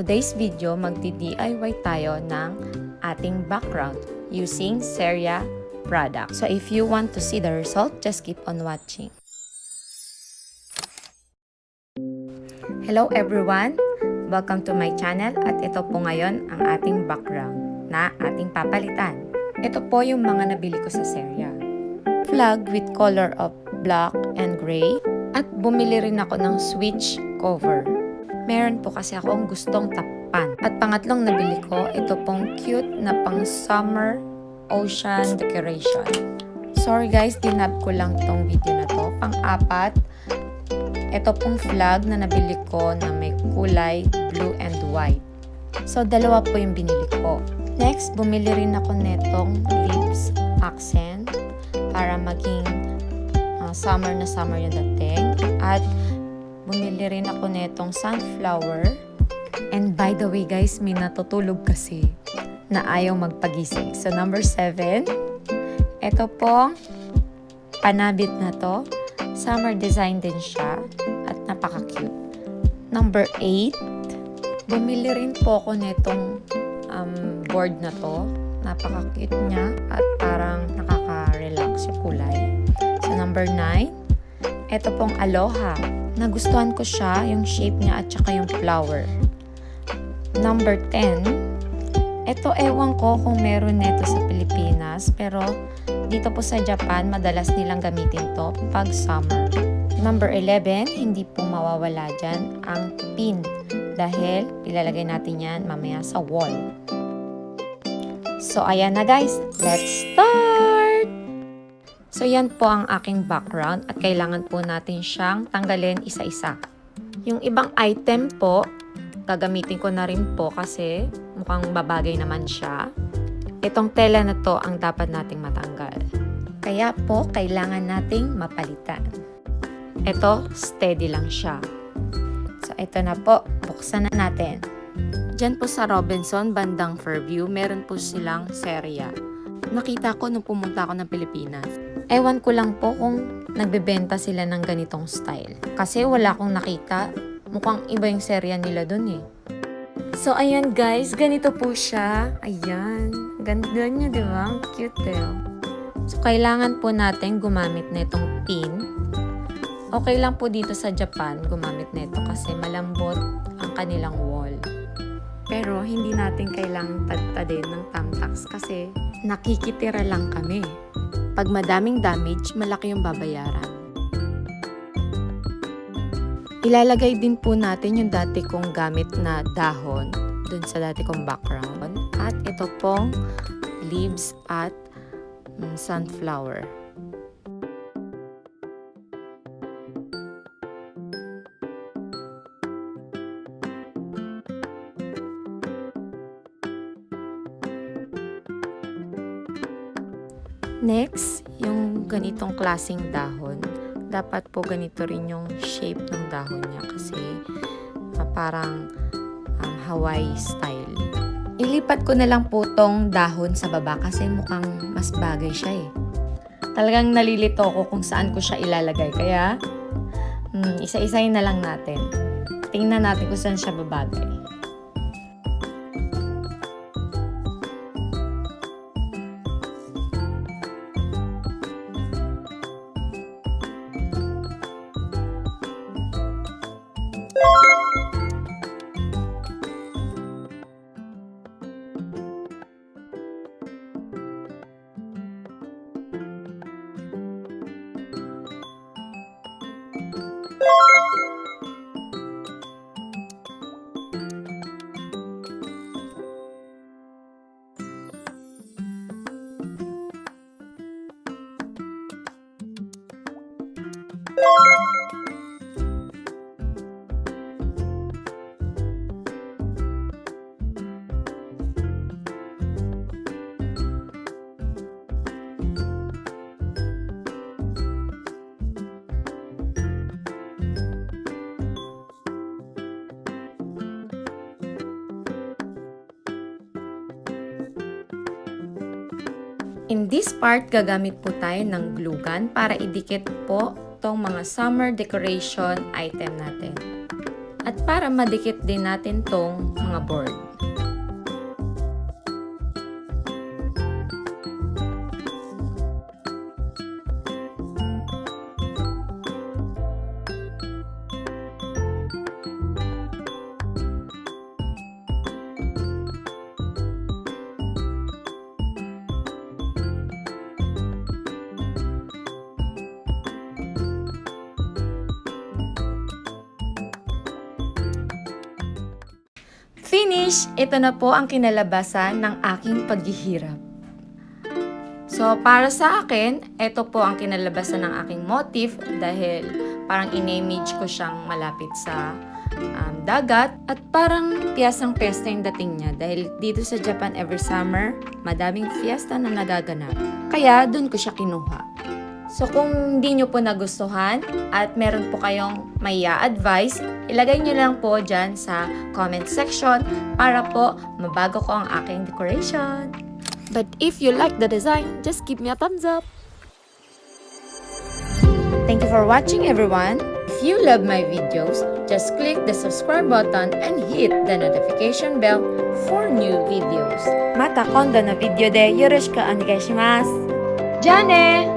today's video, magdi-DIY tayo ng ating background using Seria product. So if you want to see the result, just keep on watching. Hello everyone! Welcome to my channel at ito po ngayon ang ating background na ating papalitan. Ito po yung mga nabili ko sa Seria. Flag with color of black and gray at bumili rin ako ng switch cover. Meron po kasi akong gustong takpan. At pangatlong nabili ko, ito pong cute na pang summer ocean decoration. Sorry guys, dinab ko lang tong video na to. Pang-apat, ito pong flag na nabili ko na may kulay blue and white. So, dalawa po yung binili ko. Next, bumili rin ako netong leaves accent para maging summer na summer yung dating. At bumili rin ako netong sunflower. And by the way guys, may natutulog kasi na ayaw magpagising. So number 7, ito pong panabit na to. Summer design din siya at napaka-cute. Number 8, bumili rin po ako netong board na to. Napaka-cute niya at parang nakaka-relax yung kulay. So number 9, ito pong aloha. Nagustuhan ko siya, yung shape niya at saka yung flower. Number 10, ito ewan ko kung meron neto sa Pilipinas, pero dito po sa Japan, madalas nilang gamitin to pag summer. Number 11, hindi po mawawala dyan ang pin dahil ilalagay natin yan mamaya sa wall. So ayan na guys, let's start! So yan po ang aking background at kailangan po natin siyang tanggalin isa-isa. Yung ibang item po, gagamitin ko na rin po kasi mukhang babagay naman siya. Itong tela na to ang dapat nating matanggal. Kaya po, kailangan nating mapalitan. Ito, steady lang siya. So ito na po, buksan na natin. Diyan po sa Robinson, bandang Fairview, meron po silang Seria. Nakita ko nung pumunta ako ng Pilipinas. Ewan ko lang po kung nagbebenta sila ng ganitong style. Kasi wala akong nakita. Mukhang iba yung Seria nila dun eh. So, ayan guys. Ganito po siya. Ayan. Ganda niya, di ba? Cute eh. So, kailangan po natin gumamit na itong pin. Okay lang po dito sa Japan gumamit na ito kasi malambot ang kanilang wall. Pero, hindi natin kailangang tadtadin ng thumbtacks kasi nakikitira lang kami. Pag madaming damage, malaki yung babayaran. Ilalagay din po natin yung dati kong gamit na dahon dun sa dati kong background. At ito pong leaves at sunflower. Next, yung ganitong klaseng dahon. Dapat po ganito rin yung shape ng dahon niya kasi parang Hawaii style. Ilipat ko na lang po tong dahon sa baba kasi mukhang mas bagay siya eh. Talagang nalilito ko kung saan ko siya ilalagay. Kaya, isa-isayin na lang natin. Tingnan natin kung saan siya babagay. In this part, gagamit po tayo ng glue gun para idikit po itong mga summer decoration item natin. at para madikit din natin tong mga board. Finish! Ito na po ang kinalabasan ng aking paghihirap. So, para sa akin, ito po ang kinalabasan ng aking motif dahil parang in-image ko siyang malapit sa dagat at parang piyasang pesta yung dating niya dahil dito sa Japan every summer, madaming fiesta na nagaganap. Kaya, dun ko siya kinuha. So kung hindi nyo po nagustuhan at meron po kayong may advice, ilagay nyo lang po dyan sa comment section para po mabago ko ang aking decoration. But if you like the design, just give me a thumbs up. Thank you for watching everyone. If you love my videos, just click the subscribe button and hit the notification bell for new videos. Mata kondo no video de yoroshiku onegai shimasu. Ja ne!